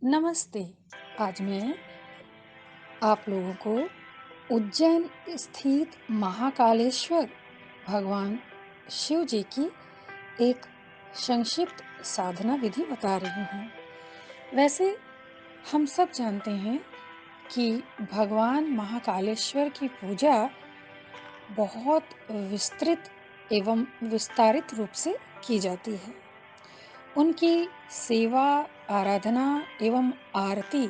नमस्ते। आज मैं आप लोगों को उज्जैन स्थित महाकालेश्वर भगवान शिव जी की एक संक्षिप्त साधना विधि बता रही हूँ। वैसे हम सब जानते हैं कि भगवान महाकालेश्वर की पूजा बहुत विस्तृत एवं विस्तारित रूप से की जाती है। उनकी सेवा, आराधना एवं आरती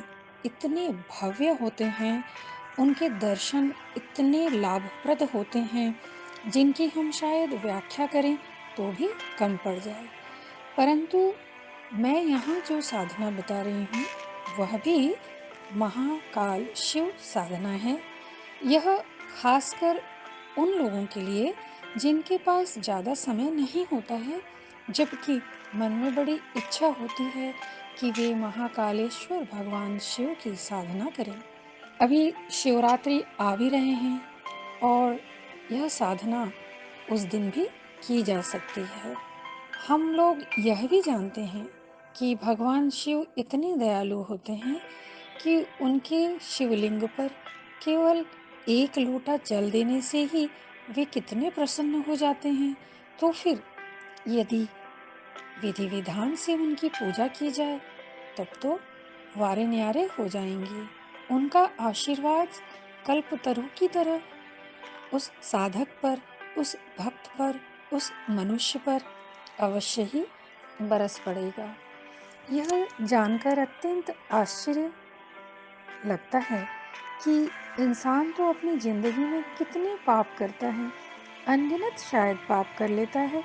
इतने भव्य होते हैं, उनके दर्शन इतने लाभप्रद होते हैं, जिनकी हम शायद व्याख्या करें तो भी कम पड़ जाए। परंतु मैं यहाँ जो साधना बता रही हूँ, वह भी महाकाल शिव साधना है। यह खासकर उन लोगों के लिए जिनके पास ज़्यादा समय नहीं होता है, जबकि मन में बड़ी इच्छा होती है कि वे महाकालेश्वर भगवान शिव की साधना करें। अभी शिवरात्रि आ भी रहे हैं और यह साधना उस दिन भी की जा सकती है। हम लोग यह भी जानते हैं कि भगवान शिव इतने दयालु होते हैं कि उनके शिवलिंग पर केवल एक लोटा जल देने से ही वे कितने प्रसन्न हो जाते हैं। तो फिर यदि विधि विधान से उनकी पूजा की जाए तब तो वारे न्यारे हो जाएंगे। उनका आशीर्वाद कल्पतरु की तरह उस साधक पर, उस भक्त पर, उस मनुष्य पर अवश्य ही बरस पड़ेगा। यह जानकर अत्यंत आश्चर्य लगता है कि इंसान तो अपनी जिंदगी में कितने पाप करता है, अनगिनत शायद पाप कर लेता है,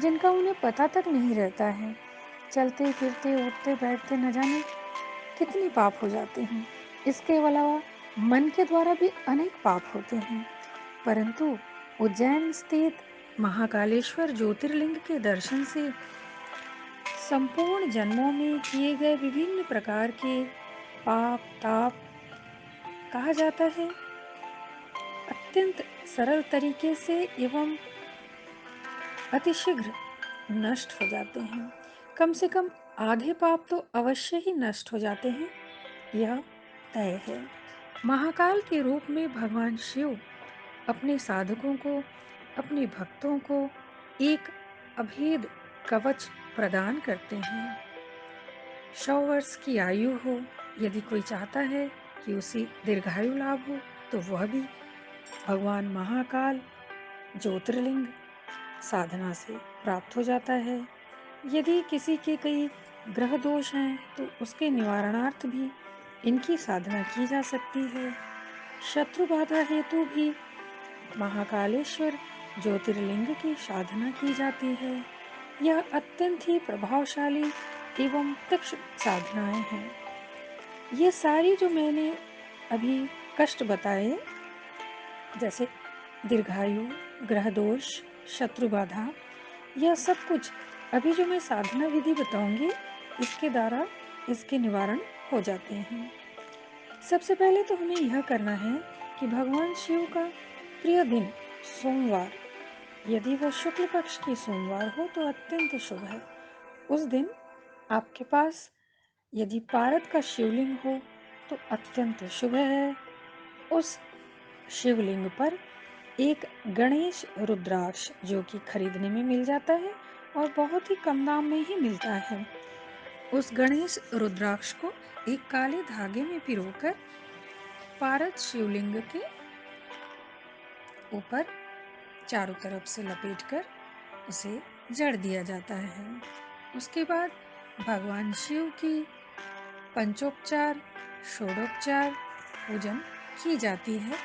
जिनका उन्हें पता तक नहीं रहता है। चलते फिरते उठते बैठते न जाने कितने पाप हो जाते हैं। इसके अलावा मन के द्वारा भी अनेक पाप होते हैं। परंतु उज्जैन स्थित महाकालेश्वर ज्योतिर्लिंग के दर्शन से संपूर्ण जन्मों में किए गए विभिन्न प्रकार के पाप ताप, कहा जाता है, अत्यंत सरल तरीके से एवं अतिशीघ्र नष्ट हो जाते हैं। कम से कम आधे पाप तो अवश्य ही नष्ट हो जाते हैं, यह तय है। महाकाल के रूप में भगवान शिव अपने साधकों को, अपने भक्तों को एक अभेद कवच प्रदान करते हैं। 100 वर्ष की आयु हो, यदि कोई चाहता है कि उसे दीर्घायु लाभ हो, तो वह भी भगवान महाकाल ज्योतिर्लिंग साधना से प्राप्त हो जाता है। यदि किसी के कई ग्रह दोष हैं तो उसके निवारणार्थ भी इनकी साधना की जा सकती है। शत्रु बाधा हेतु भी महाकालेश्वर ज्योतिर्लिंग की साधना की जाती है। यह अत्यंत ही प्रभावशाली एवं तीक्ष्ण साधनाएं हैं। ये सारी जो मैंने अभी कष्ट बताए, जैसे दीर्घायु, ग्रह दोष, शत्रु बाधा, यह सब कुछ अभी जो मैं साधना विधि बताऊंगी, इसके द्वारा इसके निवारण हो जाते हैं। सबसे पहले तो हमें यह करना है कि भगवान शिव का प्रिय दिन सोमवार, यदि वह शुक्ल पक्ष की सोमवार हो तो अत्यंत शुभ है। उस दिन आपके पास यदि पारद का शिवलिंग हो तो अत्यंत शुभ है। उस शिवलिंग पर एक गणेश रुद्राक्ष, जो कि खरीदने में मिल जाता है और बहुत ही कम दाम में ही मिलता है, उस गणेश रुद्राक्ष को एक काले धागे में पिरोकर पारद शिवलिंग के ऊपर चारों तरफ से लपेटकर उसे जड़ दिया जाता है। उसके बाद भगवान शिव की पंचोपचार, षोडोपचार पूजन की जाती है,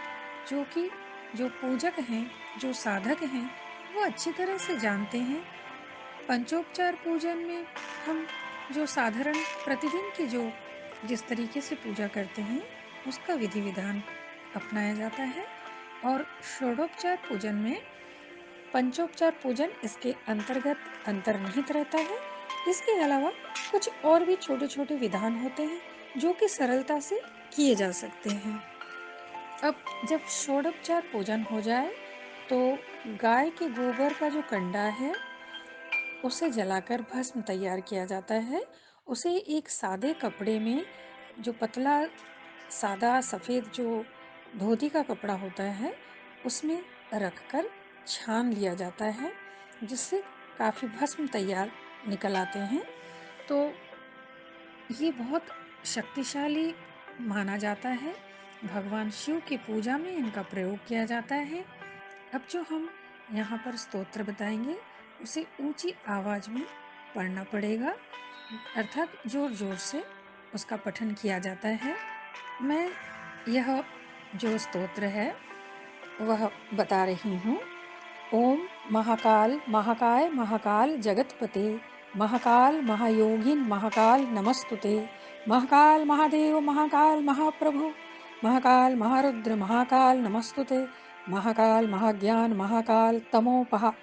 जो कि जो पूजक हैं, जो साधक हैं, वो अच्छी तरह से जानते हैं। पंचोपचार पूजन में हम जो साधारण प्रतिदिन की जो जिस तरीके से पूजा करते हैं, उसका विधि विधान अपनाया जाता है। और षोडोपचार पूजन में पंचोपचार पूजन इसके अंतर्गत अंतर्निहित रहता है। इसके अलावा कुछ और भी छोटे छोटे विधान होते हैं जो कि सरलता से किए जा सकते हैं। अब जब षोडोपचार पूजन हो जाए तो गाय के गोबर का जो कंडा है उसे जलाकर भस्म तैयार किया जाता है उसे एक सादे कपड़े में, जो पतला सादा सफ़ेद जो धोती का कपड़ा होता है, उसमें रखकर छान लिया जाता है, जिससे काफ़ी भस्म तैयार निकल आते हैं। तो ये बहुत शक्तिशाली माना जाता है। भगवान शिव की पूजा में इनका प्रयोग किया जाता है। अब जो हम यहाँ पर स्तोत्र बताएंगे, उसे ऊंची आवाज में पढ़ना पड़ेगा, अर्थात जोर जोर से उसका पठन किया जाता है। मैं यह जो स्तोत्र है वह बता रही हूँ। ओम महाकाल महाकाय महाकाल जगतपते, महाकाल महायोगिन महाकाल नमस्तुते, महाकाल महादेव महाकाल महाप्रभु, महाकाल महारुद्र महाकाल नमस्तुते, महाकाल महाज्ञान महाकाल तमोपहा,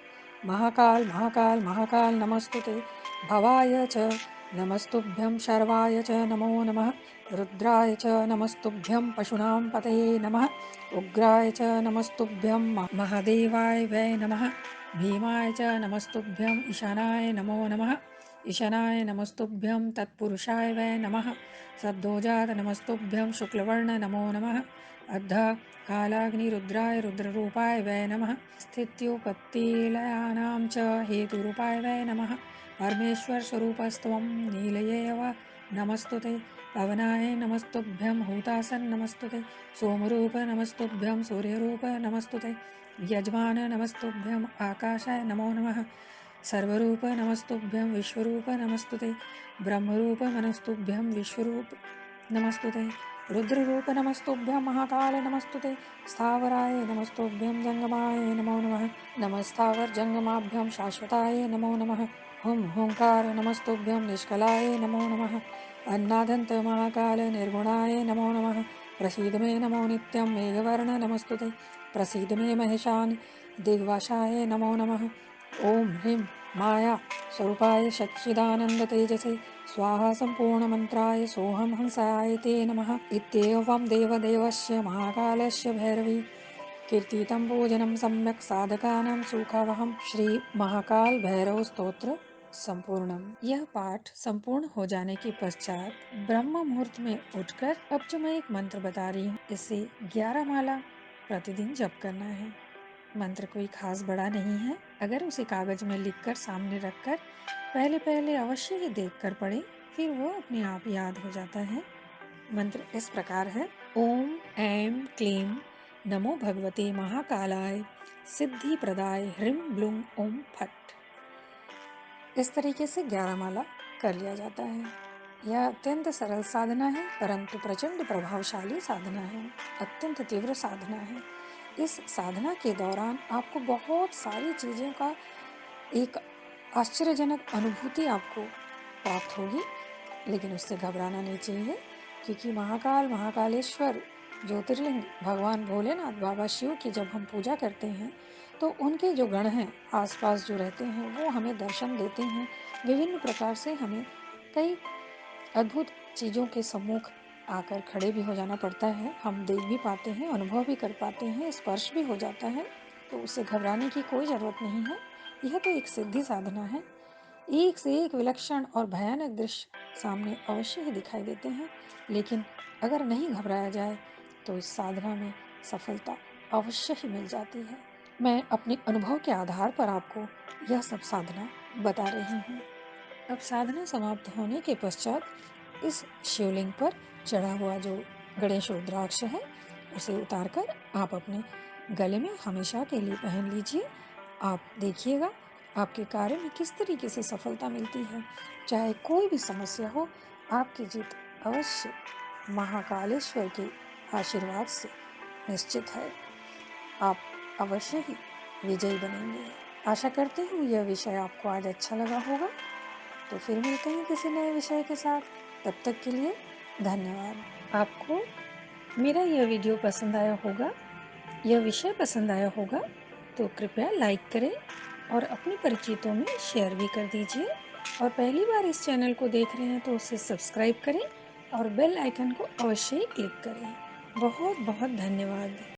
महाकाल महाकाल महाकाल नमस्तुते, भवाय च नमस्तुभ्यं, शर्वाय च नमो नमः, रुद्राय च नमस्तुभ्यं, पशूनां पतये नमः, उग्राय च नमस्तुभ्यं, महादेवाय वै नमः, भीमाय च नमस्तुभ्यं, ईशानाय नमो नमः, ईशानाय नमस्तुभ्यं, तत्पुरुषाय वै नमः, सद्योजात नमस्तुभ्यं, शुक्लवर्ण नमो नमः, अद्ध कालाग्निरुद्राय रुद्ररूपाय वै नमः, स्थित्युपत्तिलयानां च हेतुरूपाय वै नमः, परमेश्वर स्वरूपस्त्वं नीलयेव नमस्तुते, पवनाय नमस्तुभ्यं, हूतासन नमस्तुते, सोमरूप नमस्तुभ्यं, सूर्यरूप नमस्तुते, यजमान नमस्तुभ्यं, आकाशाय नमो नमः, सर्वरूप नमस्तुभ्यं, विश्वरूप नमस्तुते, ब्रह्मरूप नमस्तुभ्यं, विश्वरूप नमस्तुते, रुद्ररूप नमस्तुभ्यं, महाकाल नमस्तुते, स्थावराय नमस्तुभ्यं, जंगमाय नमो नमः, नमस्तावर जंगमाभ्यं, शाश्वताय नमो नमः, हुं हुंकार नमस्तुभ्यं, निष्कलाय नमो नमः, अन्नादन्त महाकाल निर्गुणाय नमो नमः, प्रसीद मे नमो नित्यं, मेघवर्ण नमस्तुते, प्रसीद मे महेशान दिग्वासाय नमो नमः, ओम ह्रीं माया स्वरूपाय सच्चिदानंद तेजसे स्वाहा संपूर्ण मंत्राय सोहम हंसाय ते नमः। इत्येवं देवदेवस्य महाकालस्य भैरवी कीर्तितं पूजनं सम्यक् साधकानां सुखवहं। श्री महाकाल भैरव स्तोत्र संपूर्णम। यह पाठ संपूर्ण हो जाने के पश्चात ब्रह्म मुहूर्त में उठकर, अब जो मैं एक मंत्र बता रही हूँ, इसे 11 माला प्रतिदिन जप करना है। मंत्र कोई खास बड़ा नहीं है। अगर उसे कागज में लिखकर सामने रखकर पहले पहले अवश्य ही देखकर पढ़े, फिर वो अपने आप याद हो जाता है। मंत्र इस प्रकार है। ओम ऐं क्लीं नमो भगवते महाकालाय सिद्धि प्रदाय ह्रीं ब्लूं ओम फट। इस तरीके से 11 माला कर लिया जाता है। यह अत्यंत सरल साधना है, परंतु प्रचंड प्रभावशाली साधना है, अत्यंत तीव्र साधना है। इस साधना के दौरान आपको बहुत सारी चीज़ों का एक आश्चर्यजनक अनुभूति आपको प्राप्त होगी, लेकिन उससे घबराना नहीं चाहिए, क्योंकि महाकाल महाकालेश्वर ज्योतिर्लिंग भगवान भोलेनाथ बाबा शिव की जब हम पूजा करते हैं, तो उनके जो गण हैं आसपास जो रहते हैं, वो हमें दर्शन देते हैं। विभिन्न प्रकार से हमें कई अद्भुत चीज़ों के सम्मुख आकर खड़े भी हो जाना पड़ता है। हम देख भी पाते हैं, अनुभव भी कर पाते हैं, स्पर्श भी हो जाता है, तो उससे घबराने की कोई ज़रूरत नहीं है। यह तो एक सिद्धि साधना है। एक से एक विलक्षण और भयानक दृश्य सामने अवश्य ही दिखाई देते हैं, लेकिन अगर नहीं घबराया जाए तो इस साधना में सफलता अवश्य ही मिल जाती है। मैं अपने अनुभव के आधार पर आपको यह सब साधना बता रही हूँ। अब साधना समाप्त होने के पश्चात इस शिवलिंग पर चढ़ा हुआ जो गणेश रुद्राक्ष है, उसे उतारकर आप अपने गले में हमेशा के लिए पहन लीजिए। आप देखिएगा आपके कार्य में किस तरीके से सफलता मिलती है। चाहे कोई भी समस्या हो, आपकी जीत अवश्य महाकालेश्वर के आशीर्वाद से निश्चित है। आप अवश्य ही विजयी बनेंगे। आशा करती हूँ यह विषय आपको आज अच्छा लगा होगा। तो फिर मिलते हैं किसी नए विषय के साथ। तब तक के लिए धन्यवाद। आपको मेरा यह वीडियो पसंद आया होगा, यह विषय पसंद आया होगा, तो कृपया लाइक करें और अपने परिचितों में शेयर भी कर दीजिए। और पहली बार इस चैनल को देख रहे हैं तो उसे सब्सक्राइब करें और बेल आइकन को अवश्य ही क्लिक करें। बहुत बहुत धन्यवाद।